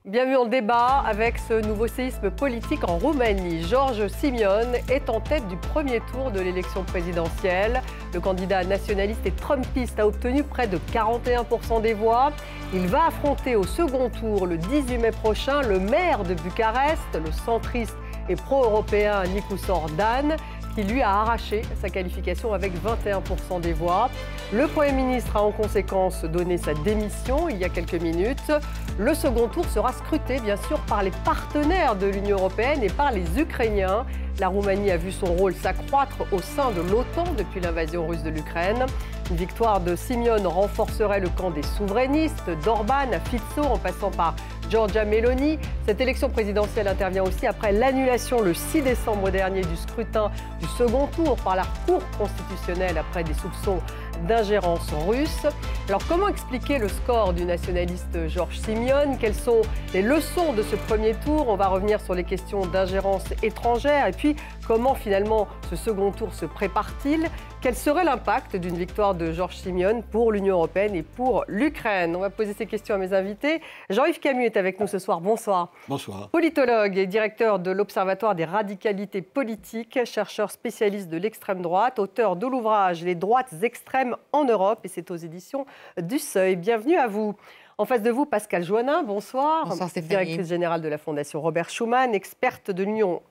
Bienvenue en débat avec ce nouveau séisme politique en Roumanie. George Simion est en tête du premier tour de l'élection présidentielle. Le candidat nationaliste et trumpiste a obtenu près de 41% des voix. Il va affronter au second tour le 18 mai prochain le maire de Bucarest, le centriste et pro-européen Nikos Orban, qui lui a arraché sa qualification avec 21% des voix. Le Premier ministre a en conséquence donné sa démission il y a quelques minutes. Le second tour sera scruté bien sûr par les partenaires de l'Union européenne et par les Ukrainiens. La Roumanie a vu son rôle s'accroître au sein de l'OTAN depuis l'invasion russe de l'Ukraine. Une victoire de Simion renforcerait le camp des souverainistes, d'Orban à Fico en passant par Giorgia Meloni. Cette élection présidentielle intervient aussi après l'annulation le 6 décembre dernier du scrutin du second tour par la Cour constitutionnelle après des soupçons d'ingérence russe. Alors comment expliquer le score du nationaliste George Simion? Quelles sont les leçons de ce premier tour? On va revenir sur les questions d'ingérence étrangère et puis comment finalement ce second tour se prépare-t-il? Quel serait l'impact d'une victoire de George Simion pour l'Union européenne et pour l'Ukraine? On va poser ces questions à mes invités. Jean-Yves Camus est avec nous ce soir. Bonsoir. Bonsoir. Politologue et directeur de l'Observatoire des radicalités politiques, chercheur spécialiste de l'extrême droite, auteur de l'ouvrage Les droites extrêmes en Europe, et c'est aux éditions du Seuil. Bienvenue à vous. En face de vous, Pascale Joannin, bonsoir. Bonsoir Stéphanie. Directrice générale de la Fondation Robert Schuman, experte de l'Union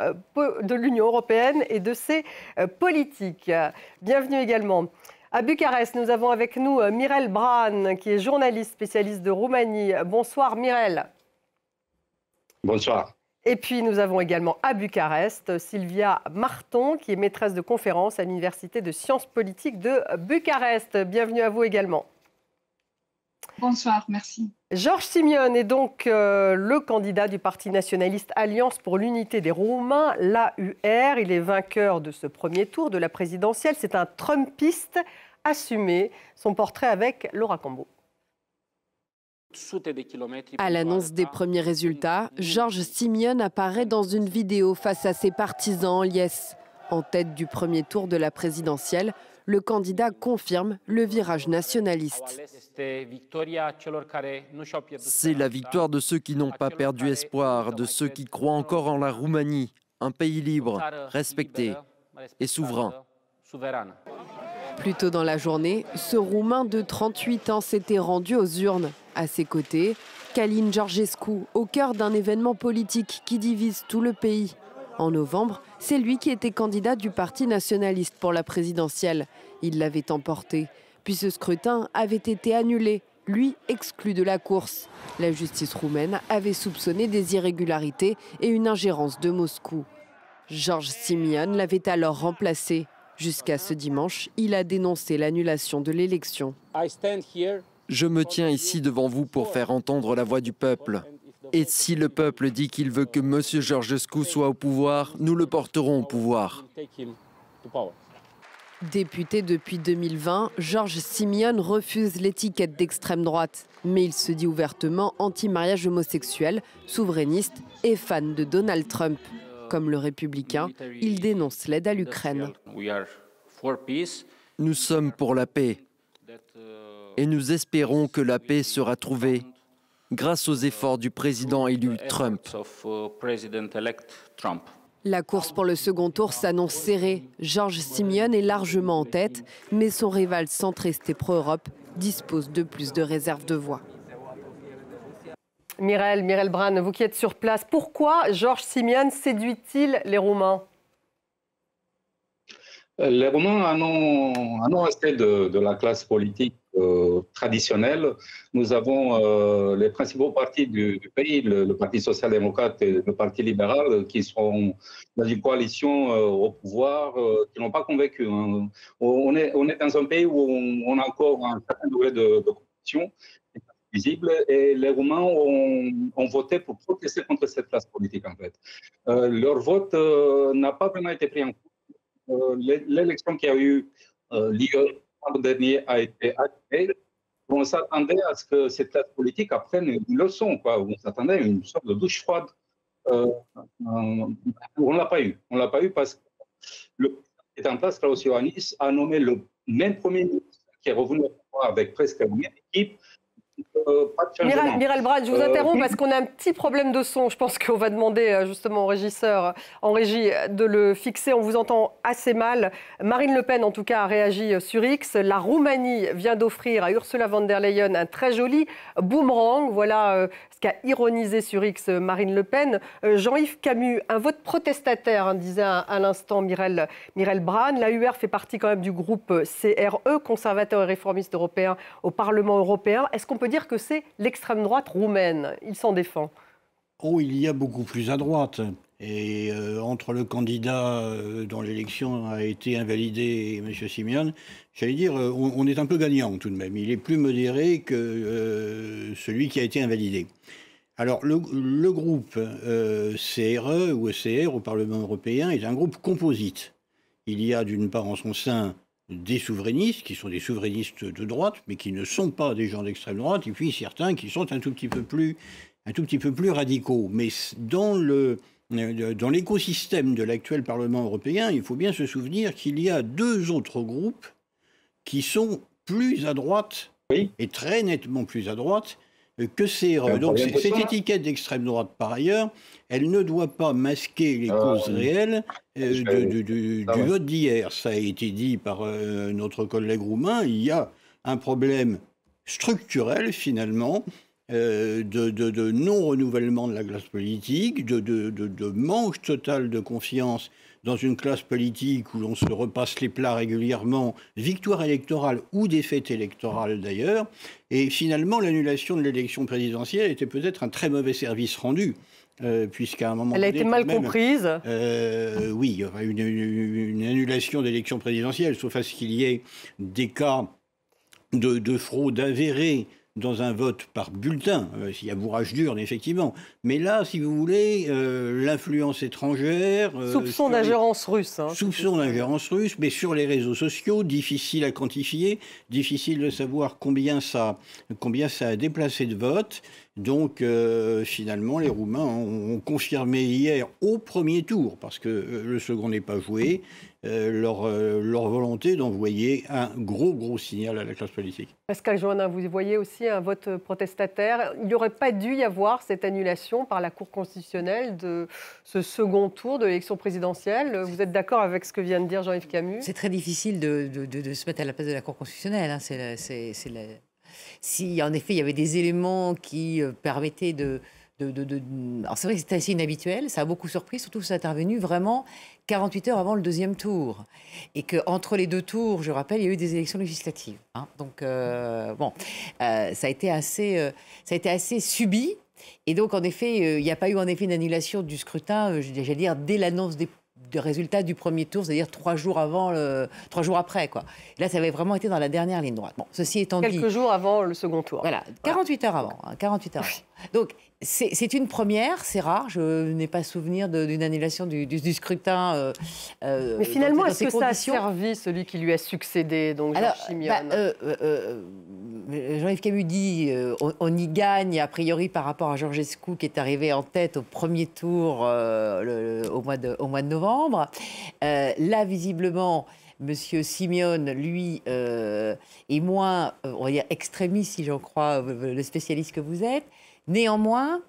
européenne et de ses politiques. Bienvenue également. À Bucarest, nous avons avec nous Mirel Bran, qui est journaliste spécialiste de Roumanie. Bonsoir Mirel. Bonsoir. Et puis nous avons également à Bucarest Sylvia Marton, qui est maîtresse de conférences à l'Université de sciences politiques de Bucarest. Bienvenue à vous également. Bonsoir, merci. George Simion est donc le candidat du parti nationaliste Alliance pour l'unité des Roumains, l'AUR. Il est vainqueur de ce premier tour de la présidentielle. C'est un trumpiste assumé. Son portrait avec Laura Cambo. À l'annonce des premiers résultats, George Simion apparaît dans une vidéo face à ses partisans en liesse. En tête du premier tour de la présidentielle, le candidat confirme le virage nationaliste. C'est la victoire de ceux qui n'ont pas perdu espoir, de ceux qui croient encore en la Roumanie, un pays libre, respecté et souverain. Plus tôt dans la journée, ce Roumain de 38 ans s'était rendu aux urnes. À ses côtés, Călin Georgescu, au cœur d'un événement politique qui divise tout le pays. En novembre, c'est lui qui était candidat du Parti nationaliste pour la présidentielle. Il l'avait emporté. Puis ce scrutin avait été annulé, lui exclu de la course. La justice roumaine avait soupçonné des irrégularités et une ingérence de Moscou. George Simion l'avait alors remplacé. Jusqu'à ce dimanche, il a dénoncé l'annulation de l'élection. Je me tiens ici devant vous pour faire entendre la voix du peuple. Et si le peuple dit qu'il veut que M. Georgescu soit au pouvoir, nous le porterons au pouvoir. Député depuis 2020, George Simion refuse l'étiquette d'extrême droite. Mais il se dit ouvertement anti-mariage homosexuel, souverainiste et fan de Donald Trump. Comme le républicain, il dénonce l'aide à l'Ukraine. Nous sommes pour la paix. Et nous espérons que la paix sera trouvée grâce aux efforts du président élu Trump. La course pour le second tour s'annonce serrée. George Simion est largement en tête, mais son rival centriste et pro-Europe dispose de plus de réserves de voix. Mirel Bran, vous qui êtes sur place, pourquoi George Simion séduit-il les Roumains? Les Roumains en ont assez de la classe politique traditionnelle. Nous avons les principaux partis du pays, le Parti social-démocrate et le Parti libéral, qui sont dans une coalition au pouvoir, qui n'ont pas convaincu. On est dans un pays où on a encore un certain degré de corruption visible, et les Roumains ont voté pour protester contre cette classe politique, en fait. Leur vote n'a pas vraiment été pris en compte. L'élection qui a eu lieu l'an dernier a été actée. On s'attendait à ce que cette classe politique apprenne une leçon, quoi. On s'attendait à une sorte de douche froide. On ne l'a pas eu. On ne l'a pas eu parce que le président qui est en place, Klaus Iohannis, a nommé le même Premier ministre qui est revenu au pouvoir avec presque la même équipe. pas de changement. Mireille Brad, je vous interromps parce qu'on a un petit problème de son. Je pense qu'on va demander justement au régisseur en régie de le fixer. On vous entend assez mal. Marine Le Pen, en tout cas, a réagi sur X. La Roumanie vient d'offrir à Ursula von der Leyen un très joli boomerang. Voilà ce qu'a ironisé sur X Marine Le Pen. Jean-Yves Camus, un vote protestataire, disait à l'instant Mireille Brad. La UR fait partie quand même du groupe CRE, conservateur et réformiste européen au Parlement européen. Est-ce qu'on peut dire que c'est l'extrême droite roumaine? Il s'en défend. Oh, il y a beaucoup plus à droite. Et entre le candidat dont l'élection a été invalidée et M. Simeone, j'allais dire, on est un peu gagnant tout de même. Il est plus modéré que celui qui a été invalidé. Alors, le groupe CRE ou ECR au Parlement européen est un groupe composite. Il y a d'une part en son sein des souverainistes, qui sont des souverainistes de droite, mais qui ne sont pas des gens d'extrême droite, et puis certains qui sont un tout petit peu plus radicaux. Mais dans l'écosystème de l'actuel Parlement européen, il faut bien se souvenir qu'il y a deux autres groupes qui sont plus à droite, oui, et très nettement plus à droite, que CRE. Donc cette étiquette d'extrême droite, par ailleurs, elle ne doit pas masquer les causes réelles du vote d'hier. Ça a été dit par notre collègue roumain. Il y a un problème structurel, finalement, de non-renouvellement de la classe politique, de manque total de confiance dans une classe politique où l'on se repasse les plats régulièrement, victoire électorale ou défaite électorale d'ailleurs. Et finalement, l'annulation de l'élection présidentielle était peut-être un très mauvais service rendu. Puisqu'à un moment elle a été mal comprise. Oui, il y aura une annulation d'élection présidentielle, sauf à ce qu'il y ait des cas de fraude avérée dans un vote par bulletin, s'il y a bourrage d'urne, effectivement. Mais là, si vous voulez, l'influence étrangère... soupçon d'ingérence russe. Soupçon d'ingérence russe, mais sur les réseaux sociaux, difficile à quantifier, difficile de savoir combien ça a déplacé de votes. Donc, finalement, les Roumains ont confirmé hier, au premier tour, parce que le second n'est pas joué, leur volonté d'envoyer un gros signal à la classe politique. Pascal Joannin, vous voyez aussi un vote protestataire. Il n'aurait pas dû y avoir cette annulation par la Cour constitutionnelle de ce second tour de l'élection présidentielle. Vous êtes d'accord avec ce que vient de dire Jean-Yves Camus? C'est très difficile de se mettre à la place de la Cour constitutionnelle. Si en effet il y avait des éléments qui permettaient alors c'est vrai que c'était assez inhabituel, ça a beaucoup surpris, surtout que ça a intervenu vraiment 48 heures avant le deuxième tour. Et qu'entre les deux tours, je rappelle, il y a eu des élections législatives. Donc ça a été assez subi. Et donc en effet, il n'y a pas eu en effet une annulation du scrutin, j'allais dire, dès l'annonce des résultats du premier tour, c'est-à-dire 3 jours après, quoi. Là, ça avait vraiment été dans la dernière ligne droite. Bon, ceci étant dit... Quelques jours avant le second tour. Voilà, 48 heures avant. 48 heures avant. Donc, c'est une première, c'est rare. Je n'ai pas souvenir d'une annulation du scrutin. Mais finalement, est-ce que ça a servi celui qui lui a succédé, donc Georges Simeone? Jean-Yves Camus dit on y gagne, a priori, par rapport à Georgescu, qui est arrivé en tête au premier tour au mois de novembre. Là, visiblement... Monsieur Simeone, lui, est moins, on va dire, extrémiste, si j'en crois le spécialiste que vous êtes. Néanmoins,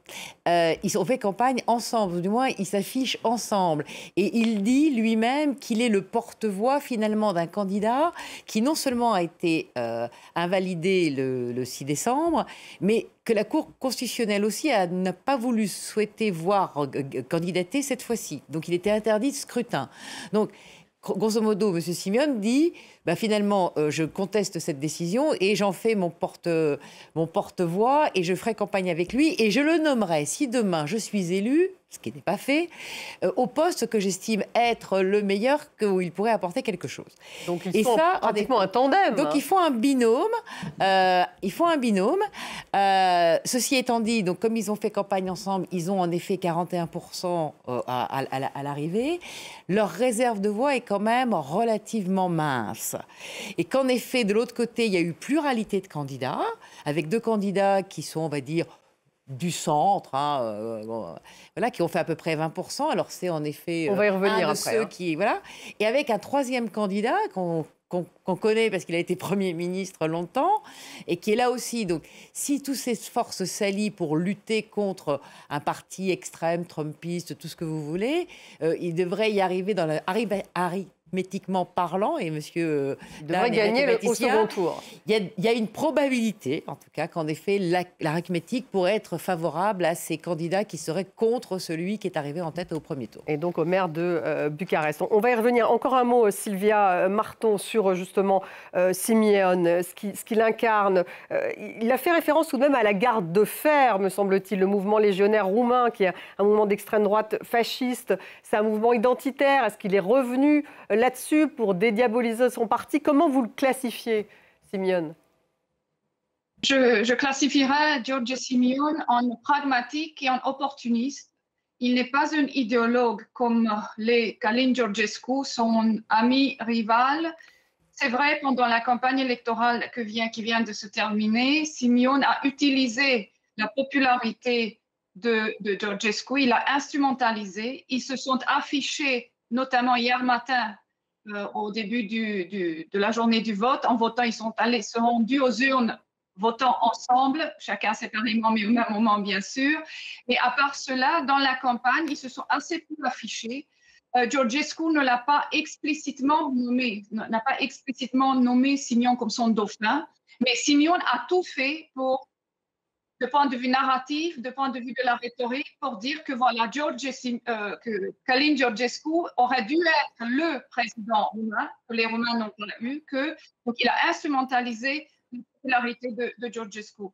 ils ont fait campagne ensemble, ou du moins, ils s'affichent ensemble. Et il dit lui-même qu'il est le porte-voix, finalement, d'un candidat qui non seulement a été invalidé le 6 décembre, mais que la Cour constitutionnelle aussi n'a pas voulu souhaiter voir candidater cette fois-ci. Donc, il était interdit de scrutin. Donc, grosso modo, M. Simeone dit finalement, je conteste cette décision et j'en fais mon porte-voix et je ferai campagne avec lui et je le nommerai, si demain je suis élu, ce qui n'est pas fait, au poste que j'estime être le meilleur, où il pourrait apporter quelque chose. Donc ils font pratiquement un tandem. Donc ils font un binôme. Ceci étant dit, donc, comme ils ont fait campagne ensemble, ils ont en effet 41% à l'arrivée. Leur réserve de voix est quand même relativement mince. Et qu'en effet, de l'autre côté, il y a eu pluralité de candidats, avec 2 candidats qui sont, on va dire, du centre, voilà, qui ont fait à peu près 20%. Alors c'est en effet on va y revenir un de après, ceux qui... Voilà. Et avec un 3e candidat qu'on qu'on connaît parce qu'il a été Premier ministre longtemps et qui est là aussi. Donc, si tous ces forces s'allient pour lutter contre un parti extrême, trumpiste, tout ce que vous voulez, il devrait y arriver dans arithmétiquement parlant, et monsieur devrait gagner au second tour. Il y a une probabilité, en tout cas, qu'en effet, l'arithmétique pourrait être favorable à ces candidats qui seraient contre celui qui est arrivé en tête au premier tour. Et donc au maire de Bucarest. On va y revenir. Encore un mot, Sylvia Marton, sur justement Simeone, ce qu'il incarne. Il a fait référence tout de même à la garde de fer, me semble-t-il, le mouvement légionnaire roumain, qui est un mouvement d'extrême droite fasciste. C'est un mouvement identitaire. Est-ce qu'il est revenu là-dessus pour dédiaboliser son parti? Comment vous le classifiez, Simeone? Je classifierais Giorgio Simeone en pragmatique et en opportuniste. Il n'est pas un idéologue comme les Călin Georgescu, son ami rival. C'est vrai, pendant la campagne électorale qui vient de se terminer, Simeone a utilisé la popularité de Georgescu, il l'a instrumentalisé. Ils se sont affichés, notamment hier matin, au début de la journée du vote. En votant, ils sont rendus aux urnes, votant ensemble, chacun séparément, mais au même moment, bien sûr. Et à part cela, dans la campagne, ils se sont assez peu affichés. Georgescu ne l'a pas explicitement nommé, n'a pas explicitement nommé Simeone comme son dauphin, mais Simeone a tout fait pour, de point de vue narratif, de point de vue de la rhétorique, pour dire que voilà, que Călin Georgescu aurait dû être le président roumain, que les Roumains n'ont pas eu, donc il a instrumentalisé la popularité de Georgescu.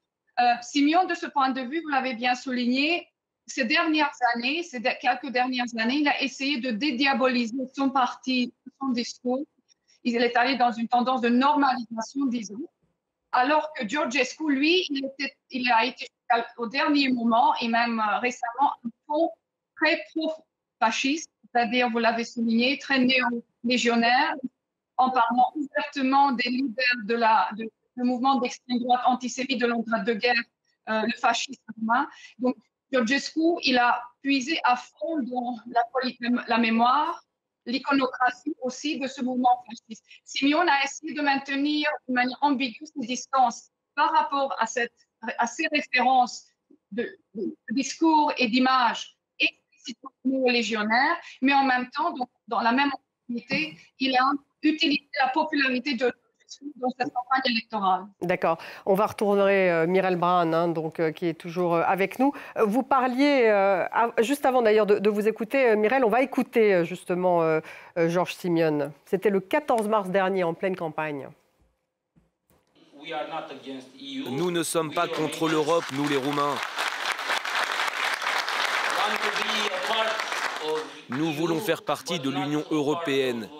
Simeone, de ce point de vue, vous l'avez bien souligné, ces quelques dernières années, il a essayé de dédiaboliser son parti, son discours. Il est allé dans une tendance de normalisation, disons. Alors que Georgescu, lui, il a été au dernier moment et même récemment un fond très pro-fasciste, c'est-à-dire, vous l'avez souligné, très néo-légionnaire, en parlant ouvertement des leaders du mouvement d'extrême droite antisémite de l'entre-deux-guerres, le fascisme roumain. Donc, Georgescu, il a puisé à fond dans la mémoire, l'iconocratie aussi de ce mouvement fasciste. Simeone a essayé de maintenir de manière ambiguë ses distances par rapport à ces références de discours et d'images explicitement légionnaires, mais en même temps, donc, dans la même opportunité, il a utilisé la popularité de dans cette campagne électorale. D'accord. On va retourner Mireille Brun, qui est toujours avec nous. Vous parliez, juste avant d'ailleurs de vous écouter, Mireille, on va écouter justement Georges Simeone. C'était le 14 mars dernier, en pleine campagne. Nous ne sommes pas contre l'Europe, nous les Roumains. Nous voulons faire partie de l'Union européenne.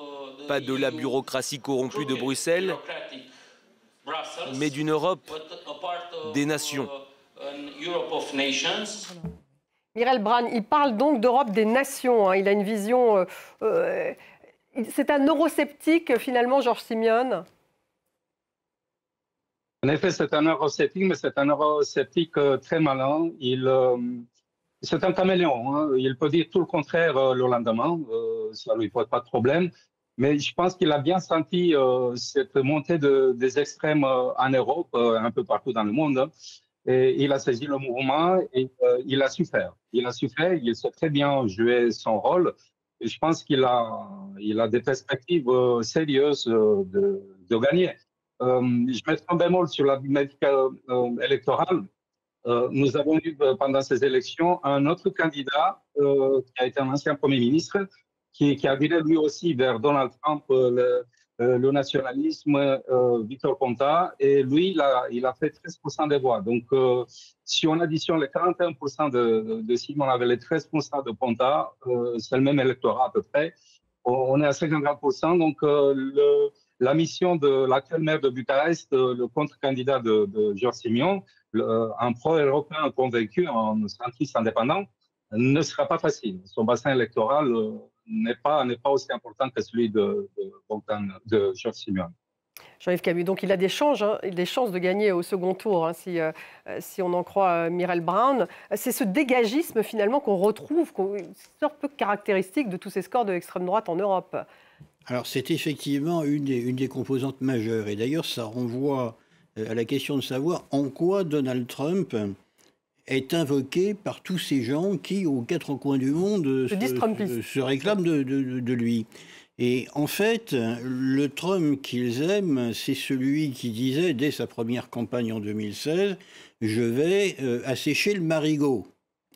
Pas de la bureaucratie corrompue de Bruxelles, mais d'une Europe des nations. Mireille Brun, il parle donc d'Europe des nations. Il a une vision... c'est un eurosceptique, finalement, Georges Simeone? En effet, c'est un eurosceptique, mais c'est un eurosceptique très malin. C'est un caméléon. Il peut dire tout le contraire le lendemain. Ça ne lui pose pas de problème. Mais je pense qu'il a bien senti cette montée des extrêmes en Europe, un peu partout dans le monde. Et il a saisi le mouvement et il a su faire. Il sait très bien jouer son rôle. Et je pense qu'il a des perspectives sérieuses de gagner. Je mettrai un bémol sur la dynamique électorale. Nous avons eu pendant ces élections un autre candidat qui a été un ancien Premier ministre, qui a viré lui aussi vers Donald Trump le nationalisme, Victor Ponta, et lui, il a fait 13% des voix. Donc, si on additionne les 41% de Simeone avec les 13% de Ponta, c'est le même électorat à peu près. On est à 54%. Donc, la mission de l'actuel maire de Bucarest, le contre-candidat de Georges Simeone, un pro-européen convaincu, un centriste indépendant, ne sera pas facile. Son bassin électoral n'est pas aussi important que celui de Georges Simeone. Jean-Yves Camus, donc il a des chances de gagner au second tour, si on en croit Mireille Brun. C'est ce dégagisme finalement qu'on retrouve, c'est un peu caractéristique de tous ces scores de l'extrême droite en Europe. Alors c'est effectivement une des composantes majeures. Et d'ailleurs, ça renvoie à la question de savoir en quoi Donald Trump est invoqué par tous ces gens qui, aux quatre coins du monde, se réclament de lui. Et en fait, le Trump qu'ils aiment, c'est celui qui disait, dès sa première campagne en 2016, « Je vais assécher le marigot ».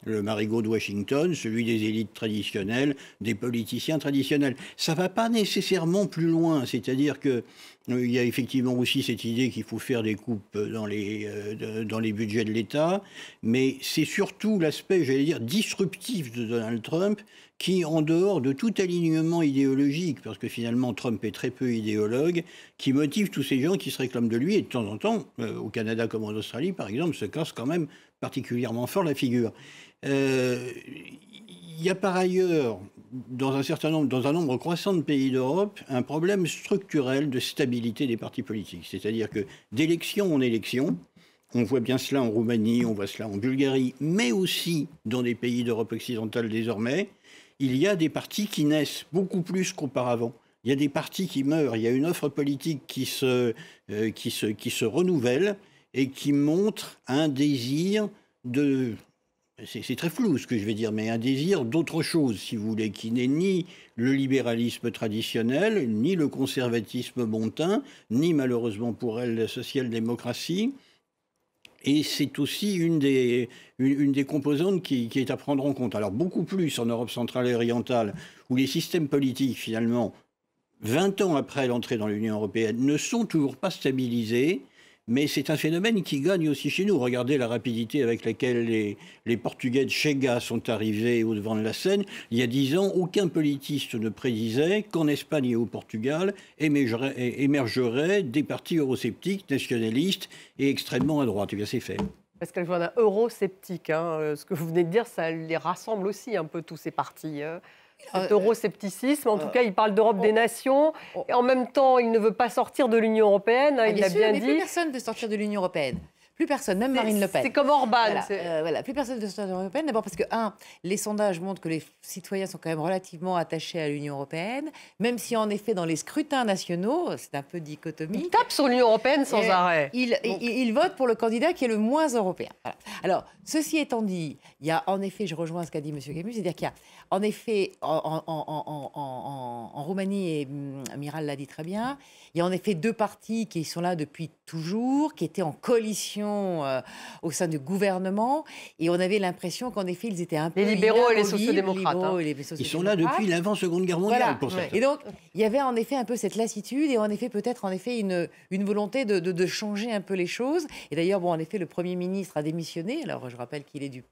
Le marigot de Washington, celui des élites traditionnelles, des politiciens traditionnels. Ça ne va pas nécessairement plus loin, c'est-à-dire qu'il y a effectivement aussi cette idée qu'il faut faire des coupes dans les budgets de l'État, mais c'est surtout l'aspect, j'allais dire, disruptif de Donald Trump qui, en dehors de tout alignement idéologique, parce que finalement Trump est très peu idéologue, qui motive tous ces gens qui se réclament de lui, et de temps en temps, au Canada comme en Australie par exemple, se casse quand même particulièrement fort la figure. Il y a par ailleurs, dans un nombre croissant de pays d'Europe, un problème structurel de stabilité des partis politiques. C'est-à-dire que d'élection en élection, on voit bien cela en Roumanie, on voit cela en Bulgarie, mais aussi dans des pays d'Europe occidentale désormais, il y a des partis qui naissent beaucoup plus qu'auparavant. Il y a des partis qui meurent, il y a une offre politique qui se renouvelle et qui montre un désir de... C'est très flou ce que je vais dire, mais un désir d'autre chose, si vous voulez, qui n'est ni le libéralisme traditionnel, ni le conservatisme montain, ni malheureusement pour elle la social-démocratie. Et c'est aussi une des composantes qui est à prendre en compte. Alors beaucoup plus en Europe centrale et orientale, où les systèmes politiques, finalement, 20 ans après l'entrée dans l'Union européenne, ne sont toujours pas stabilisés. Mais c'est un phénomène qui gagne aussi chez nous. Regardez la rapidité avec laquelle les Portugais de Chega sont arrivés au devant de la scène. Il y a 10 ans, aucun politiste ne prédisait qu'en Espagne et au Portugal émergeraient des partis eurosceptiques, nationalistes et extrêmement à droite. Et bien c'est fait. Parce qu'elle voit un eurosceptique. Ce que vous venez de dire, ça les rassemble aussi un peu tous ces partis. Cet euroscepticisme, en tout cas, il parle d'Europe des nations, et en même temps, il ne veut pas sortir de l'Union européenne, il l'a bien dit. Plus personne ne veut sortir de l'Union européenne. Plus personne, même Marine Le Pen. C'est comme Orban. Voilà, plus personne ne veut sortir de l'Union européenne. D'abord parce que, les sondages montrent que les citoyens sont quand même relativement attachés à l'Union européenne, même si en effet, dans les scrutins nationaux, c'est un peu dichotomique. Ils tapent sur l'Union européenne sans arrêt. Ils votent pour le candidat qui est le moins européen. Voilà. Alors, ceci étant dit, il y a en effet, je rejoins ce qu'a dit M. Camus, c'est-à-dire qu'il y a en effet, en Roumanie, et Amiral l'a dit très bien, il y a en effet deux partis qui sont là depuis toujours, qui étaient en coalition au sein du gouvernement, et on avait l'impression qu'en effet, ils étaient un peu... Les libéraux et les sociodémocrates. Ils sont là depuis l'avant-seconde guerre mondiale, voilà. Pour ça. Et donc, il y avait en effet un peu cette lassitude, et en effet, peut-être une volonté de changer un peu les choses. Et d'ailleurs, bon, en effet, le Premier ministre a démissionné, alors je rappelle qu'il est du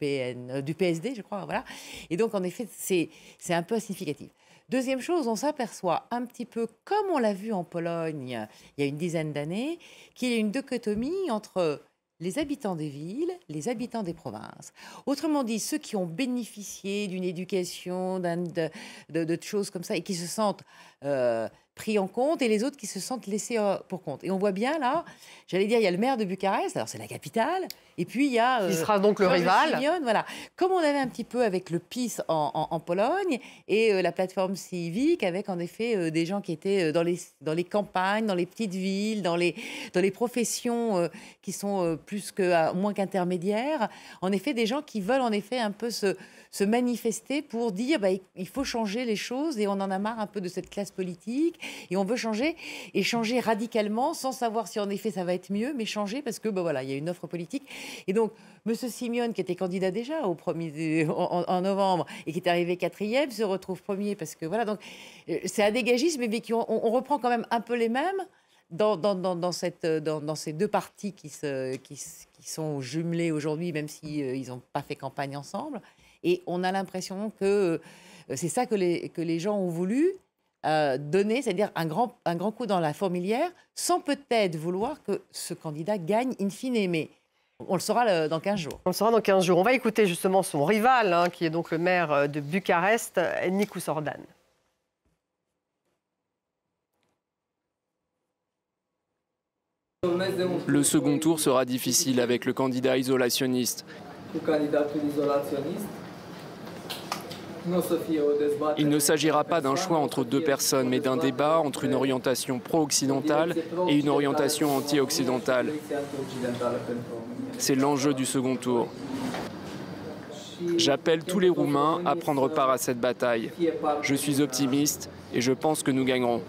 PSD, je crois, voilà. Et donc, en effet, c'est un peu significatif. Deuxième chose, on s'aperçoit un petit peu, comme on l'a vu en Pologne il y a une dizaine d'années, qu'il y a une dichotomie entre les habitants des villes, les habitants des provinces. Autrement dit, ceux qui ont bénéficié d'une éducation, de choses comme ça, et qui se sentent pris en compte, et les autres qui se sentent laissés pour compte. Et on voit bien là, j'allais dire, il y a le maire de Bucarest, alors c'est la capitale, et puis il y a... qui sera donc le rival. Simeone, voilà. Comme on avait un petit peu avec le PiS en Pologne, et la plateforme civique, avec en effet des gens qui étaient dans les campagnes, dans les petites villes, dans les professions qui sont moins qu'intermédiaires, en effet des gens qui veulent en effet un peu se manifester pour dire il faut changer les choses, et on en a marre un peu de cette classe politique, et on veut changer, et changer radicalement, sans savoir si en effet ça va être mieux, mais changer parce que voilà, il y a une offre politique. Et donc M. Simeone, qui était candidat déjà en novembre et qui est arrivé 4e, se retrouve premier, parce que voilà, donc c'est un dégagisme, mais on reprend quand même un peu les mêmes dans ces deux partis qui sont jumelés aujourd'hui, même si ils n'ont pas fait campagne ensemble. Et on a l'impression que c'est ça que les gens ont voulu donner, c'est-à-dire un grand coup dans la fourmilière, sans peut-être vouloir que ce candidat gagne in fine. Mais on le saura dans 15 jours. On le saura dans 15 jours. On va écouter justement son rival, qui est donc le maire de Bucarest, Nicu Sordan. Le second tour sera difficile avec le candidat isolationniste. Il ne s'agira pas d'un choix entre deux personnes, mais d'un débat entre une orientation pro-occidentale et une orientation anti-occidentale. C'est l'enjeu du second tour. J'appelle tous les Roumains à prendre part à cette bataille. Je suis optimiste et je pense que nous gagnerons.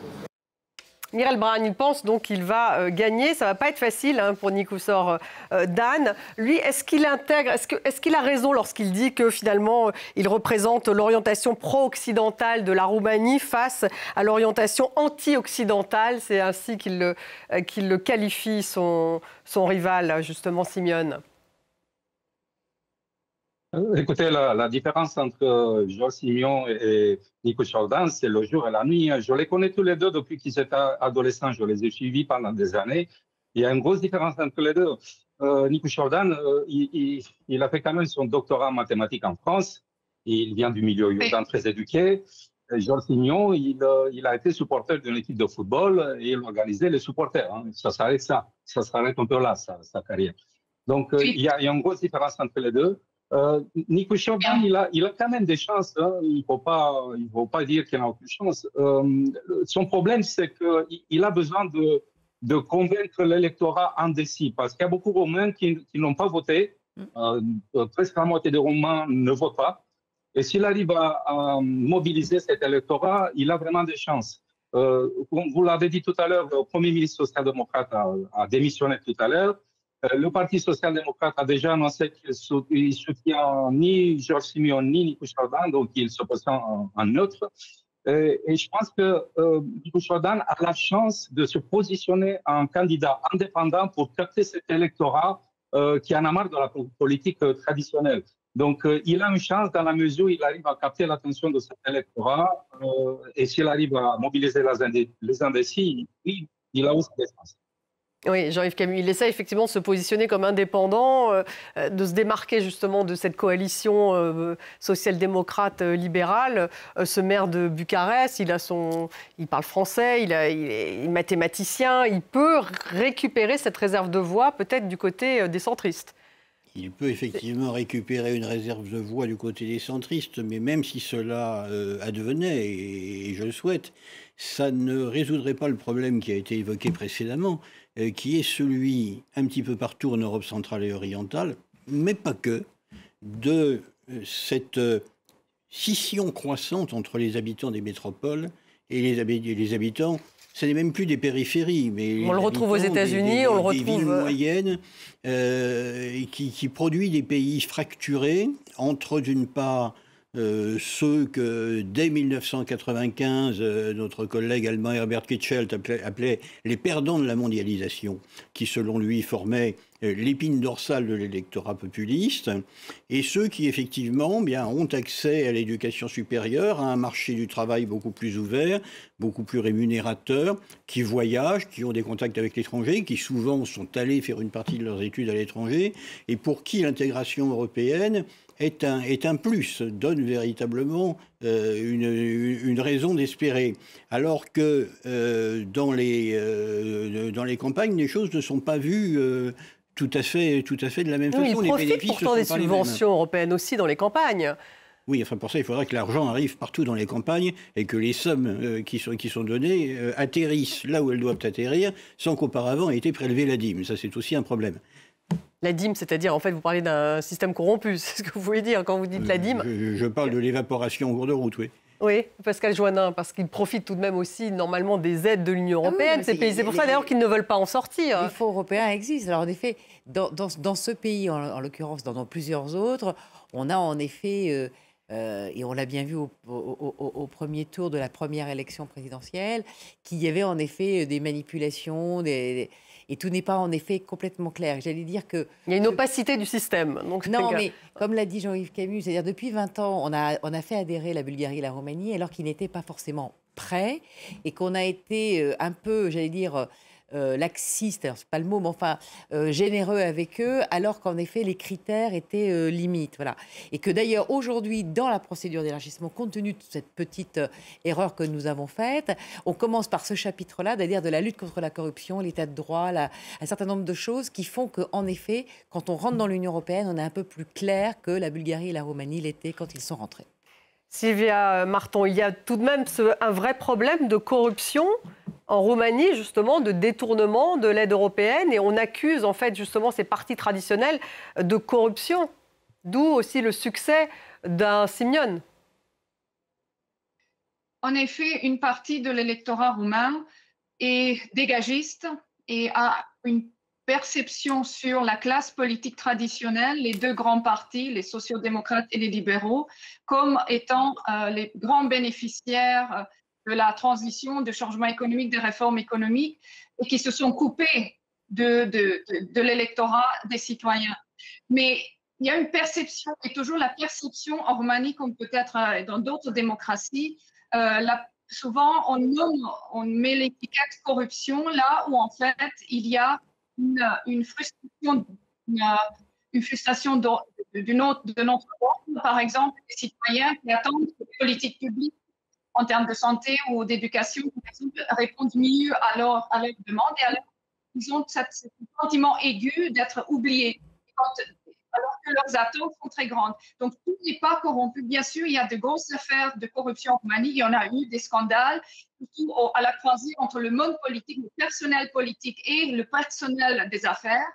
Mireille Bragn, il pense donc qu'il va gagner. Ça ne va pas être facile pour Nicosor Dan. Lui, est-ce qu'il intègre, est-ce qu'il a raison lorsqu'il dit que finalement, il représente l'orientation pro-occidentale de la Roumanie face à l'orientation anti-occidentale? C'est ainsi qu'il le qualifie, son rival, justement, Simeone. Écoutez, la différence entre Georges Simeone et Nicosor Dan, c'est le jour et la nuit. Je les connais tous les deux depuis qu'ils étaient adolescents. Je les ai suivis pendant des années. Il y a une grosse différence entre les deux. Nicosor Dan, il a fait quand même son doctorat en mathématiques en France. Il vient du milieu urbain très éduqué. Georges Simeone, il a été supporter d'une équipe de football et il organisait les supporters. Ça s'arrête un peu là, sa carrière. Donc, il y a une grosse différence entre les deux. Nicosor Dan, il a quand même des chances. Il ne faut pas dire qu'il n'a aucune chance. Son problème, c'est qu'il a besoin de convaincre l'électorat indécis, parce qu'il y a beaucoup de Roumains qui n'ont pas voté. Presque la moitié des Roumains ne votent pas. Et s'il arrive à mobiliser cet électorat, il a vraiment des chances. Comme vous l'avez dit tout à l'heure, le Premier ministre social-démocrate a démissionné tout à l'heure. Le Parti social-démocrate a déjà annoncé qu'il ne soutient ni Georges Simeone ni Nicosor Dan, donc il se positionne en neutre. Et je pense que Nicosor Dan a la chance de se positionner en candidat indépendant pour capter cet électorat qui en a marre de la politique traditionnelle. Donc il a une chance dans la mesure où il arrive à capter l'attention de cet électorat et s'il arrive à mobiliser les indécis, oui, il a aussi des chances. Oui, Jean-Yves Camus, il essaie effectivement de se positionner comme indépendant, de se démarquer justement de cette coalition social-démocrate libérale. Ce maire de Bucarest, il parle français, il est mathématicien, il peut récupérer cette réserve de voix peut-être du côté des centristes. Il peut effectivement récupérer une réserve de voix du côté des centristes, mais même si cela advenait, et je le souhaite, ça ne résoudrait pas le problème qui a été évoqué précédemment, qui est celui, un petit peu partout en Europe centrale et orientale, mais pas que, de cette scission croissante entre les habitants des métropoles et les habitants. Ce n'est même plus des périphéries, mais on le retrouve aux États-Unis, on le retrouve des villes moyennes, qui produit des pays fracturés entre, d'une part, ceux que, dès 1995, notre collègue allemand Herbert Kitschelt appelait les perdants de la mondialisation, qui, selon lui, formaient l'épine dorsale de l'électorat populiste, et ceux qui, effectivement, ont accès à l'éducation supérieure, à un marché du travail beaucoup plus ouvert, beaucoup plus rémunérateur, qui voyagent, qui ont des contacts avec l'étranger, qui souvent sont allés faire une partie de leurs études à l'étranger, et pour qui l'intégration européenne est un plus, donne véritablement une raison d'espérer. Alors que dans les campagnes, les choses ne sont pas vues tout à fait de la même façon. Ils profitent pourtant des subventions européennes aussi dans les campagnes. Oui, enfin pour ça, il faudrait que l'argent arrive partout dans les campagnes et que les sommes qui sont données atterrissent là où elles doivent atterrir, sans qu'auparavant ait été prélevée la dîme. Ça, c'est aussi un problème. La dîme, c'est-à-dire, en fait, vous parlez d'un système corrompu, c'est ce que vous voulez dire quand vous dites la dîme. Je parle de l'évaporation en cours de route, oui. Oui, Pascal Joannin, parce qu'ils profitent tout de même aussi, normalement, des aides de l'Union européenne, ces pays. C'est pour ça, d'ailleurs, qu'ils ne veulent pas en sortir. Les fonds européens existent. Alors, en effet, dans ce pays, en l'occurrence, dans plusieurs autres, on a en effet... et on l'a bien vu au premier tour de la première élection présidentielle, qu'il y avait en effet des manipulations, et tout n'est pas en effet complètement clair. J'allais dire que... Il y a une opacité du système. Donc non, mais comme l'a dit Jean-Yves Camus, c'est-à-dire depuis 20 ans, on a fait adhérer la Bulgarie et la Roumanie alors qu'ils n'étaient pas forcément prêts et qu'on a été un peu, j'allais dire... laxiste, c'est pas le mot, mais enfin généreux avec eux, alors qu'en effet les critères étaient limites, voilà. Et que d'ailleurs aujourd'hui dans la procédure d'élargissement, compte tenu de cette petite erreur que nous avons faite, on commence par ce chapitre-là, c'est-à-dire de la lutte contre la corruption, l'état de droit, un certain nombre de choses qui font qu'en effet, quand on rentre dans l'Union européenne, on est un peu plus clair que la Bulgarie et la Roumanie l'étaient quand ils sont rentrés. Sylvia Marton, il y a tout de même un vrai problème de corruption en Roumanie, justement, de détournement de l'aide européenne. Et on accuse, en fait, justement, ces partis traditionnels de corruption. D'où aussi le succès d'un Simion. En effet, une partie de l'électorat roumain est dégagiste et a une perception sur la classe politique traditionnelle, les deux grands partis, les sociaux-démocrates et les libéraux, comme étant les grands bénéficiaires de la transition, du changement économique, des réformes économiques, et qui se sont coupés de l'électorat des citoyens. Mais il y a une perception, et toujours la perception en Roumanie, comme peut-être dans d'autres démocraties, souvent on met l'étiquette corruption là où en fait il y a une frustration, de notre ordre, par exemple, des citoyens qui attendent que les politiques publiques en termes de santé ou d'éducation, par exemple, répondent mieux à leurs demandes. Et alors, ils ont ce sentiment aigu d'être oubliés, alors que leurs attentes sont très grandes. Donc, tout n'est pas corrompu. Bien sûr, il y a de grosses affaires de corruption en Roumanie. Il y en a eu des scandales, surtout à la croisée entre le monde politique, le personnel politique et le personnel des affaires.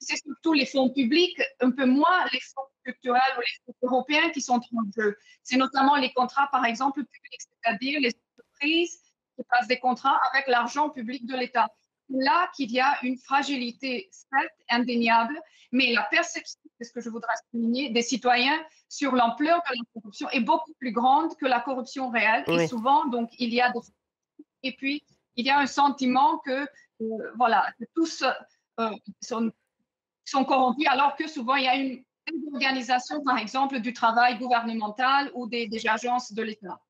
C'est surtout les fonds publics, un peu moins les fonds structurels ou les fonds européens qui sont en jeu. C'est notamment les contrats, par exemple, publics, c'est-à-dire les entreprises qui passent des contrats avec l'argent public de l'État. Là qu'il y a une fragilité, certes, indéniable, mais la perception, c'est ce que je voudrais souligner, des citoyens sur l'ampleur de la corruption est beaucoup plus grande que la corruption réelle. Oui. Et souvent, donc, il y a et puis, il y a un sentiment que, que tous sont corrompus, alors que souvent, il y a une organisation, par exemple, du travail gouvernemental ou des agences de l'État.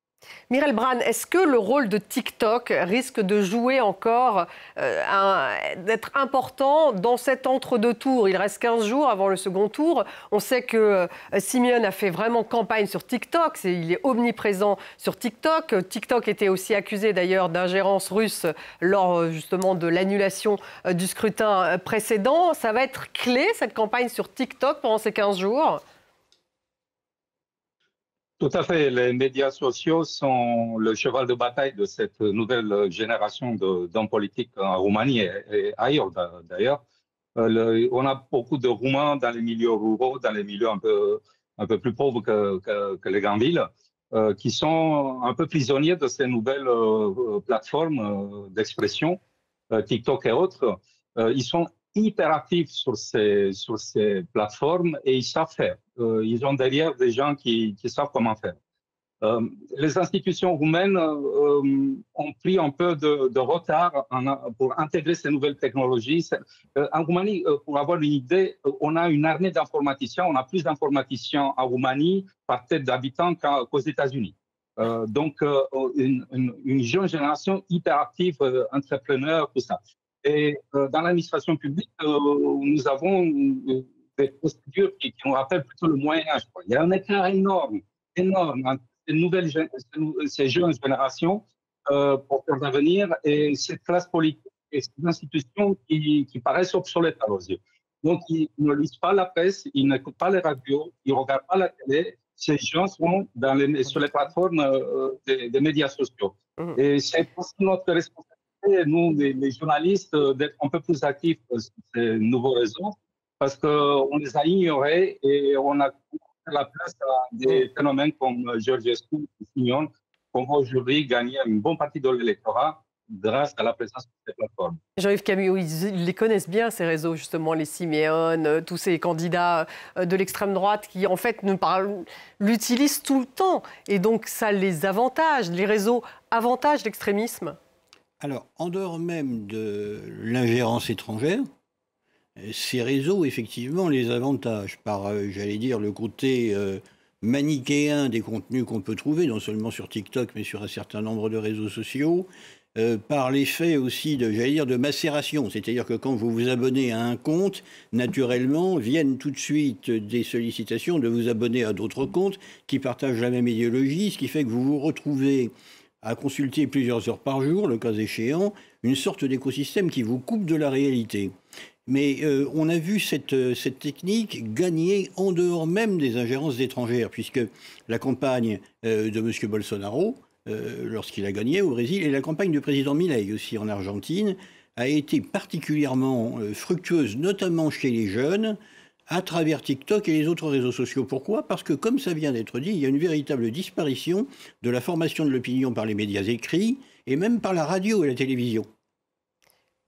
Mireille Brane, est-ce que le rôle de TikTok risque de jouer encore, d'être important dans cet entre-deux tours? Il reste 15 jours avant le second tour. On sait que Simion a fait vraiment campagne sur TikTok. Il est omniprésent sur TikTok. TikTok était aussi accusé d'ailleurs d'ingérence russe lors justement de l'annulation du scrutin précédent. Ça va être clé, cette campagne sur TikTok pendant ces 15 jours? Tout à fait. Les médias sociaux sont le cheval de bataille de cette nouvelle génération d'hommes politiques en Roumanie et ailleurs d'ailleurs. On a beaucoup de Roumains dans les milieux ruraux, dans les milieux un peu plus pauvres que les grandes villes, qui sont un peu prisonniers de ces nouvelles plateformes d'expression, TikTok et autres. Ils sont hyper actifs sur ces plateformes et ils savent faire. Ils ont derrière des gens qui savent comment faire. Les institutions roumaines ont pris un peu de retard pour intégrer ces nouvelles technologies. En Roumanie, pour avoir une idée, on a une armée d'informaticiens. On a plus d'informaticiens en Roumanie par tête d'habitants qu'aux États-Unis. Donc, une jeune génération hyper active, entrepreneur, tout ça. Et dans l'administration publique, nous avons des procédures qui nous rappellent plutôt le Moyen-Âge. Il y a un écart énorme entre ces jeunes générations pour faire l'avenir et cette classe politique et ces institutions qui paraissent obsolètes à leurs yeux. Donc, ils ne lisent pas la presse, ils n'écoutent pas les radios, ils ne regardent pas la télé. Ces gens sont sur les plateformes des médias sociaux. Et c'est aussi notre responsabilité, nous, les journalistes, d'être un peu plus actifs sur ces nouveaux réseaux parce qu'on les a ignorés et on a fait la place à des phénomènes comme Georgescu et Simion, qu'on va aujourd'hui gagner une bonne partie de l'électorat grâce à la présence de ces plateformes. Jean-Yves Camillo, ils les connaissent bien, ces réseaux, justement, les Simion, tous ces candidats de l'extrême droite qui, en fait, l'utilisent tout le temps. Et donc, ça les avantage. Les réseaux avantagent l'extrémisme. Alors, en dehors même de l'ingérence étrangère, ces réseaux, effectivement, les avantagent par, j'allais dire, le côté manichéen des contenus qu'on peut trouver, non seulement sur TikTok, mais sur un certain nombre de réseaux sociaux, par l'effet aussi de macération. C'est-à-dire que quand vous vous abonnez à un compte, naturellement, viennent tout de suite des sollicitations de vous abonner à d'autres comptes qui partagent la même idéologie, ce qui fait que vous vous retrouvez à consulter plusieurs heures par jour, le cas échéant, une sorte d'écosystème qui vous coupe de la réalité. Mais on a vu cette technique gagner en dehors même des ingérences étrangères, puisque la campagne de M. Bolsonaro, lorsqu'il a gagné au Brésil, et la campagne du président Milei aussi en Argentine, a été particulièrement fructueuse, notamment chez les jeunes, à travers TikTok et les autres réseaux sociaux. Pourquoi? Parce que, comme ça vient d'être dit, il y a une véritable disparition de la formation de l'opinion par les médias écrits et même par la radio et la télévision.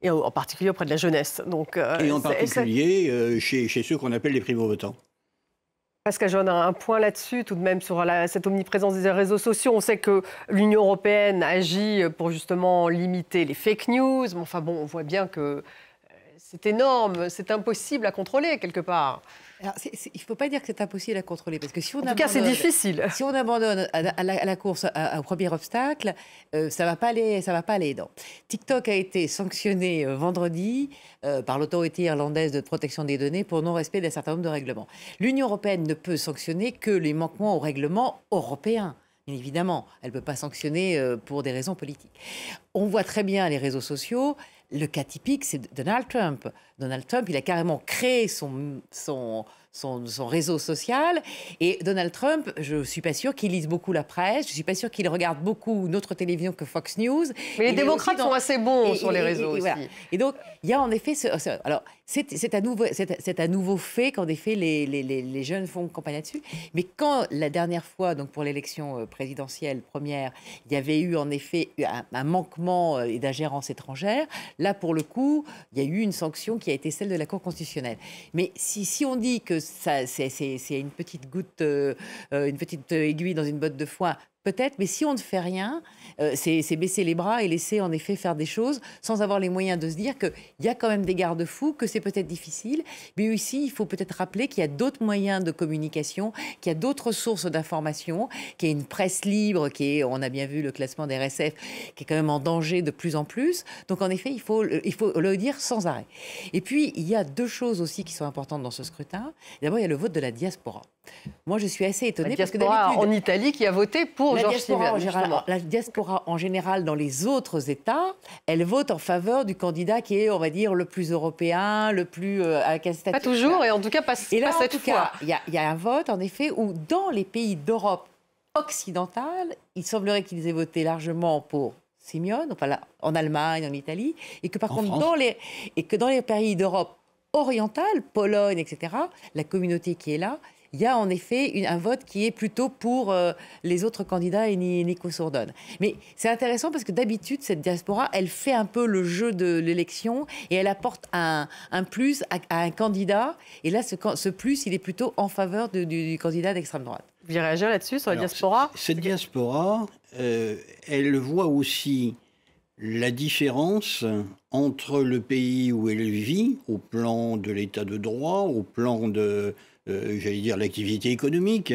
Et en particulier auprès de la jeunesse. Donc, et en particulier chez ceux qu'on appelle les primo-votants. Pascal Joannin, un point là-dessus, tout de même, sur cette omniprésence des réseaux sociaux. On sait que l'Union européenne agit pour justement limiter les fake news. Mais enfin bon, on voit bien que c'est énorme, c'est impossible à contrôler quelque part. Alors, il ne faut pas dire que c'est impossible à contrôler, parce que si on en tout cas, c'est difficile. Si on abandonne à la course au premier obstacle, ça va pas aller. Non. TikTok a été sanctionné vendredi par l'autorité irlandaise de protection des données pour non-respect d'un certain nombre de règlements. L'Union européenne ne peut sanctionner que les manquements aux règlements européens. Bien évidemment, elle ne peut pas sanctionner pour des raisons politiques. On voit très bien les réseaux sociaux. Le cas typique, c'est Donald Trump. Donald Trump, il a carrément créé son réseau social. Et Donald Trump, je ne suis pas sûre qu'il lise beaucoup la presse. Je ne suis pas sûre qu'il regarde beaucoup notre télévision que Fox News. Mais les démocrates sont assez bons sur les réseaux aussi. Voilà. Et donc, il y a en effet... Alors, c'est un nouveau fait qu'en effet, les jeunes font campagne là-dessus. Mais quand, la dernière fois, donc pour l'élection présidentielle première, il y avait eu en effet un manquement et d'ingérence étrangère, là, pour le coup, il y a eu une sanction qui a été celle de la Cour constitutionnelle. Mais si on dit que c'est une petite goutte, une petite aiguille dans une botte de foin, peut-être, mais si on ne fait rien, c'est baisser les bras et laisser en effet faire des choses sans avoir les moyens de se dire qu'il y a quand même des garde-fous, que c'est peut-être difficile, mais aussi il faut peut-être rappeler qu'il y a d'autres moyens de communication, qu'il y a d'autres sources d'information, qu'il y a une presse libre on a bien vu le classement des RSF, qui est quand même en danger de plus en plus. Donc en effet, il faut le dire sans arrêt. Et puis, il y a deux choses aussi qui sont importantes dans ce scrutin. D'abord, il y a le vote de la diaspora. Moi, je suis assez étonnée parce que d'habitude, en Italie qui a voté pour Georges Simeone. La diaspora en général dans les autres États, elle vote en faveur du candidat qui est, on va dire, le plus européen, le plus avec un statut. Pas toujours, et en tout cas pas cette fois. Et là, en tout cas, il y a un vote en effet où dans les pays d'Europe occidentale, il semblerait qu'ils aient voté largement pour Simeone, enfin là, en Allemagne, en Italie, et que par contre dans les pays d'Europe orientale, Pologne, etc., la communauté qui est là, il y a en effet un vote qui est plutôt pour les autres candidats et Nico Sourdone. Mais c'est intéressant parce que d'habitude, cette diaspora, elle fait un peu le jeu de l'élection et elle apporte un plus à un candidat. Et là, ce plus, il est plutôt en faveur du candidat d'extrême droite. Vous voulez réagir là-dessus, sur la diaspora? Cette diaspora, elle voit aussi la différence entre le pays où elle vit, au plan de l'état de droit, au plan de... j'allais dire l'activité économique,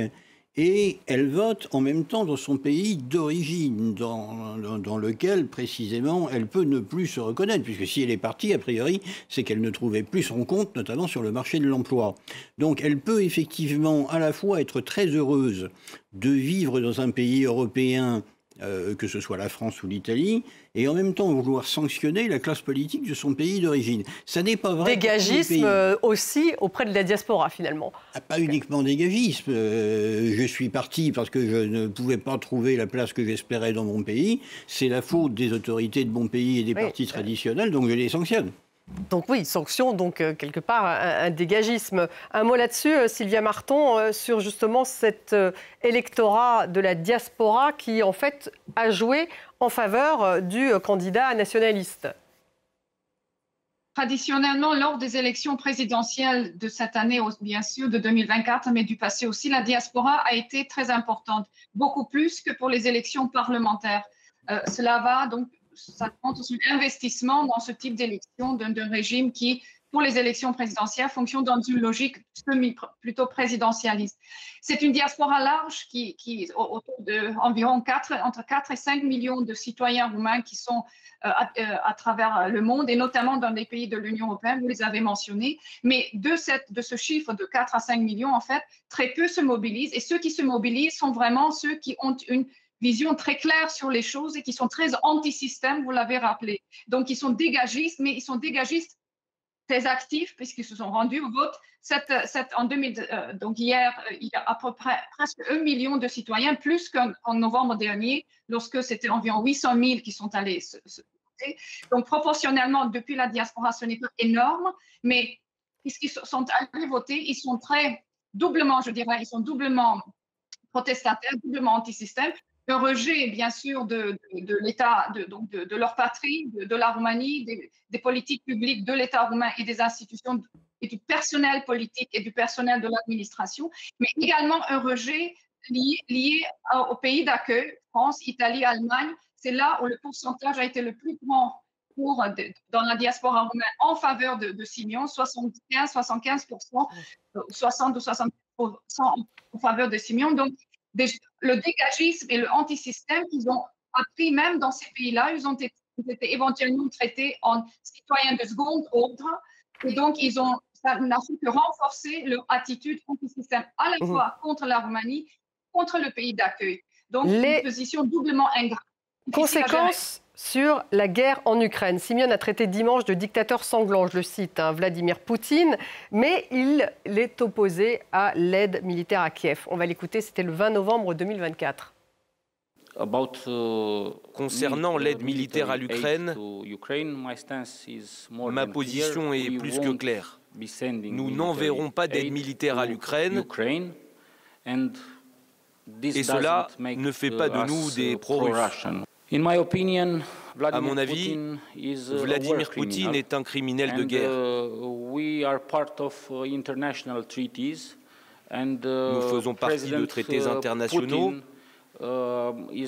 et elle vote en même temps dans son pays d'origine, dans lequel précisément elle peut ne plus se reconnaître, puisque si elle est partie, a priori, c'est qu'elle ne trouvait plus son compte, notamment sur le marché de l'emploi. Donc elle peut effectivement à la fois être très heureuse de vivre dans un pays européen, que ce soit la France ou l'Italie, et en même temps vouloir sanctionner la classe politique de son pays d'origine. Ça n'est pas vrai. Dégagisme aussi auprès de la diaspora, finalement. Pas uniquement dégagisme. Je suis parti parce que je ne pouvais pas trouver la place que j'espérais dans mon pays. C'est la faute des autorités de mon pays et des partis traditionnels, donc je les sanctionne. Donc oui, sanction, donc quelque part un dégagisme. Un mot là-dessus, Sylvia Marton, sur justement cet électorat de la diaspora qui en fait a joué en faveur du candidat nationaliste. Traditionnellement, lors des élections présidentielles de cette année, bien sûr, de 2024, mais du passé aussi, la diaspora a été très importante, beaucoup plus que pour les élections parlementaires. Cela va donc... Ça compte sur l'investissement dans ce type d'élection d'un régime qui, pour les élections présidentielles, fonctionne dans une logique plutôt présidentialiste. C'est une diaspora large qui autour d'environ entre 4 et 5 millions de citoyens roumains qui sont à travers le monde, et notamment dans les pays de l'Union européenne, vous les avez mentionnés. Mais de ce chiffre de 4 à 5 millions, en fait, très peu se mobilisent. Et ceux qui se mobilisent sont vraiment ceux qui ont une vision très claire sur les choses et qui sont très anti-système, vous l'avez rappelé. Donc, ils sont dégagistes, mais ils sont dégagistes très actifs puisqu'ils se sont rendus au vote. Donc hier, il y a à peu près presque 1 million de citoyens, plus qu'en novembre dernier, lorsque c'était environ 800 000 qui sont allés se voter. Donc proportionnellement, depuis la diaspora, ce n'est pas énorme, mais puisqu'ils sont allés voter, ils sont doublement, je dirais, ils sont doublement protestataires, doublement anti-système. Un rejet, bien sûr, de l'État, de leur patrie, de la Roumanie, des politiques publiques de l'État roumain et des institutions et du personnel politique et du personnel de l'administration, mais également un rejet lié au pays d'accueil, France, Italie, Allemagne. C'est là où le pourcentage a été le plus grand dans la diaspora roumaine en faveur de Simion, 75%, 60 ou 70% en faveur de Simion. Donc, le dégagisme et le antisystème qu'ils ont appris même dans ces pays-là, ils ont été éventuellement traités en citoyens de second ordre. Et donc, ça n'a fait que renforcer leur attitude antisystème, à la fois contre la Roumanie, contre le pays d'accueil. Donc, une position doublement ingrate. Conséquences sur la guerre en Ukraine. Simeon a traité dimanche de dictateur sanglant, je le cite, Vladimir Poutine, mais il est opposé à l'aide militaire à Kiev. On va l'écouter, c'était le 20 novembre 2024. Concernant l'aide militaire à l'Ukraine, ma position est plus que claire. Nous n'enverrons pas d'aide militaire à l'Ukraine et cela ne fait pas de nous des pro-russes. À mon avis, Vladimir Poutine est un criminel de guerre. Nous faisons partie de traités internationaux et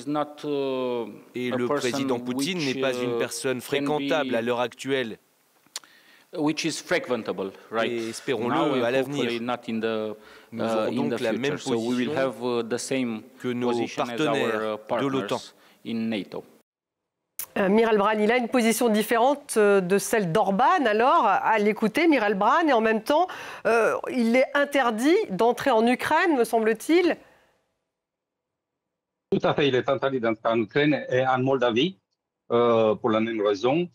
le président Poutine n'est pas une personne fréquentable à l'heure actuelle. Et espérons-le à l'avenir. Nous aurons donc la même position que nos partenaires de l'OTAN. Miral Bran, il a une position différente de celle d'Orban, alors, à l'écouter, Miral Bran, et en même temps, il est interdit d'entrer en Ukraine, me semble-t-il. Tout à fait, il est interdit d'entrer en Ukraine et en Moldavie, pour la même raison.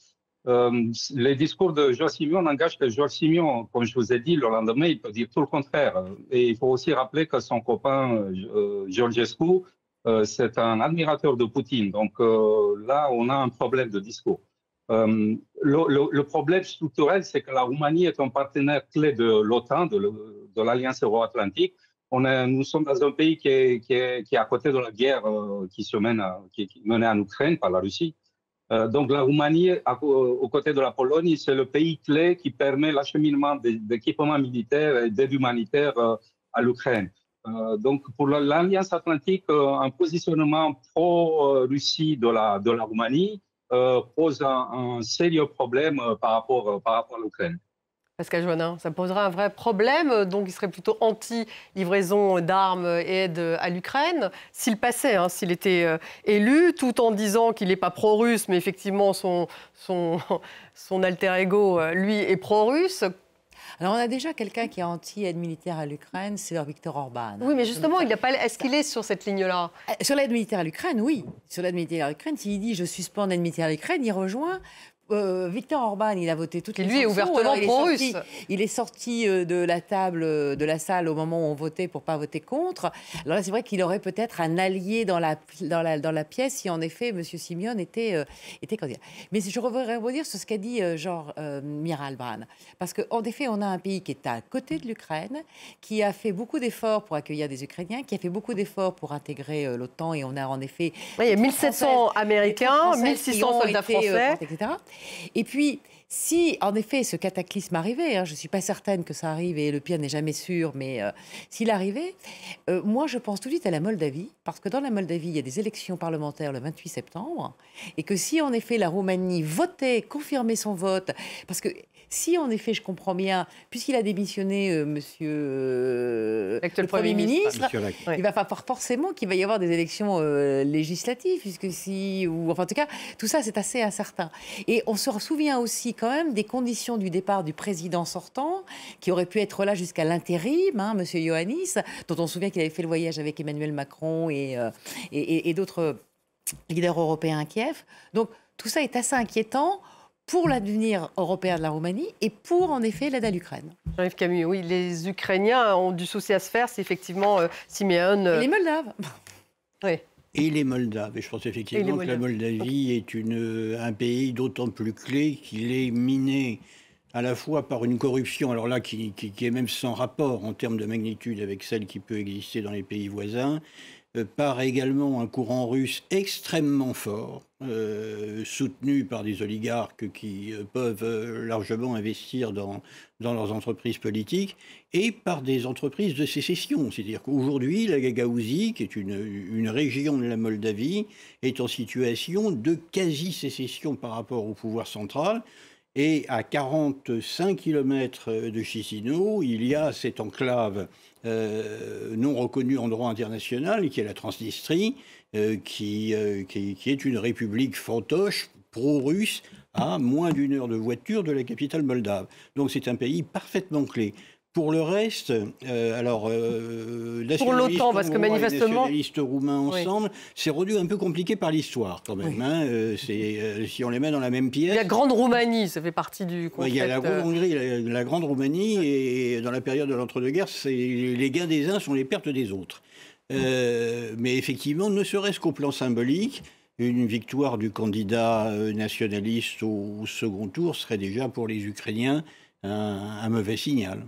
Les discours de Georges Simion n'engagent que Georges Simion. Comme je vous ai dit, le lendemain, il peut dire tout le contraire. Et il faut aussi rappeler que son copain Georgescu, c'est un admirateur de Poutine. Donc là, on a un problème de discours. Le problème structurel, c'est que la Roumanie est un partenaire clé de l'OTAN, de l'Alliance euro-atlantique. Nous sommes dans un pays qui est à côté de la guerre qui est menée en Ukraine par la Russie. Donc la Roumanie, aux côtés de la Pologne, c'est le pays clé qui permet l'acheminement d'équipements militaires et d'aide humanitaire à l'Ukraine. Donc pour l'Alliance atlantique, un positionnement pro-Russie de la Roumanie pose un sérieux problème par rapport à l'Ukraine. Pascal Joannin, ça posera un vrai problème, donc il serait plutôt anti-livraison d'armes et aide à l'Ukraine, s'il passait, s'il était élu, tout en disant qu'il n'est pas pro-russe, mais effectivement son alter ego, lui, est pro-russe. Alors on a déjà quelqu'un qui est anti-aide militaire à l'Ukraine, c'est Viktor Orban. Oui, mais justement, est-ce qu'il est sur cette ligne-là? Sur l'aide militaire à l'Ukraine, oui. Sur l'aide militaire à l'Ukraine, s'il dit « je suspends l'aide militaire à l'Ukraine », il rejoint... Viktor Orban, il a voté toutes les sanctions. Lui est ouvertement pro-russe. Il est sorti de la table, de la salle au moment où on votait pour pas voter contre. Alors là, c'est vrai qu'il aurait peut-être un allié dans la pièce si en effet M. Simion était candidat. Mais je voudrais rebondir sur ce qu'a dit Miral Bran. Parce qu'en effet, on a un pays qui est à côté de l'Ukraine, qui a fait beaucoup d'efforts pour accueillir des Ukrainiens, qui a fait beaucoup d'efforts pour intégrer l'OTAN, et on a en effet... il y a 1700 Américains, 1600 soldats français, etc. Et puis, si en effet ce cataclysme arrivait, je ne suis pas certaine que ça arrive et le pire n'est jamais sûr, mais s'il arrivait, moi je pense tout de suite à la Moldavie, parce que dans la Moldavie, il y a des élections parlementaires le 28 septembre, et que si en effet la Roumanie votait, confirmait son vote, parce que si en effet je comprends bien, puisqu'il a démissionné monsieur le Premier ministre, il va falloir forcément qu'il va y avoir des élections législatives, puisque enfin en tout cas, tout ça c'est assez incertain. Et on se souvient aussi quand même des conditions du départ du président sortant, qui aurait pu être là jusqu'à l'intérim, monsieur Iohannis, dont on se souvient qu'il avait fait le voyage avec Emmanuel Macron et d'autres leaders européens à Kiev. Donc tout ça est assez inquiétant pour l'avenir européen de la Roumanie et pour, en effet, l'aide à l'Ukraine. Jean-Yves Camus, oui, les Ukrainiens ont du souci à se faire, c'est effectivement Simeone... Et les Moldaves. Oui. Et les Moldaves. Et je pense effectivement que la Moldavie est un pays d'autant plus clé qu'il est miné à la fois par une corruption, alors là, qui est même sans rapport en termes de magnitude avec celle qui peut exister dans les pays voisins, par également un courant russe extrêmement fort, soutenu par des oligarques qui peuvent largement investir dans leurs entreprises politiques, et par des entreprises de sécession. C'est-à-dire qu'aujourd'hui, la Gagaouzie, qui est une région de la Moldavie, est en situation de quasi-sécession par rapport au pouvoir central. Et à 45 km de Chisinau, il y a cette enclave non reconnue en droit international, qui est la Transnistrie, qui est une république fantoche, pro-russe, à moins d'1 heure de voiture de la capitale moldave. Donc c'est un pays parfaitement clé. Pour le reste, pour l'OTAN, parce que manifestement, nationalistes roumains ensemble, c'est rendu un peu compliqué par l'histoire quand même. Oui. Hein, si on les met dans la même pièce. La Grande Roumanie, ça fait partie du concept. Il y a la Grande Hongrie, la Grande Roumanie, et dans la période de l'entre-deux-guerres, les gains des uns sont les pertes des autres. Mais effectivement, ne serait-ce qu'au plan symbolique, une victoire du candidat nationaliste au second tour serait déjà pour les Ukrainiens un mauvais signal.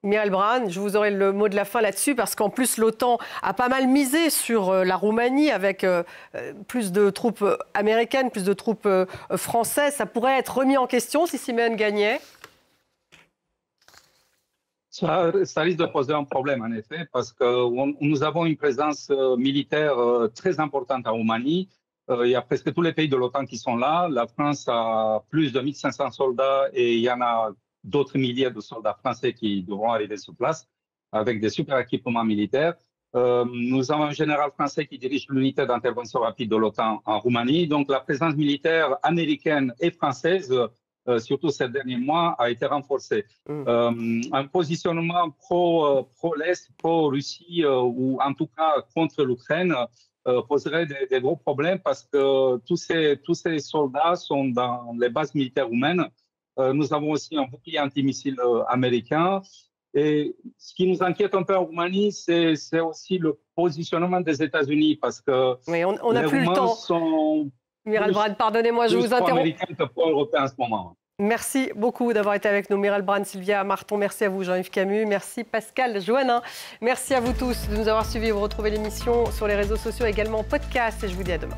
Miral Bran, je vous aurai le mot de la fin là-dessus, parce qu'en plus, l'OTAN a pas mal misé sur la Roumanie, avec plus de troupes américaines, plus de troupes françaises. Ça pourrait être remis en question si Simeone gagnait? Ça risque de poser un problème, en effet, parce que nous avons une présence militaire très importante en Roumanie. Il y a presque tous les pays de l'OTAN qui sont là. La France a plus de 1500 soldats et il y en a d'autres milliers de soldats français qui devront arriver sur place avec des super équipements militaires. Nous avons un général français qui dirige l'unité d'intervention rapide de l'OTAN en Roumanie. Donc la présence militaire américaine et française, surtout ces derniers mois, a été renforcée. Un positionnement pro-l'Est, pro-Russie, ou en tout cas contre l'Ukraine, poserait des gros problèmes, parce que tous ces soldats sont dans les bases militaires roumaines. Nous avons aussi un bouclier antimissile américain. Et ce qui nous inquiète un peu en Roumanie, c'est aussi le positionnement des États-Unis, parce que oui, on n'a plus le temps. Miral Bran, pardonnez-moi, je vous interromps. Américains que pro-européens en ce moment. Merci beaucoup d'avoir été avec nous. Miral Bran, Sylvia Marton, merci à vous. Jean-Yves Camus, merci Pascal Joannin. Merci à vous tous de nous avoir suivis. Vous retrouvez l'émission sur les réseaux sociaux, également en podcast, et je vous dis à demain.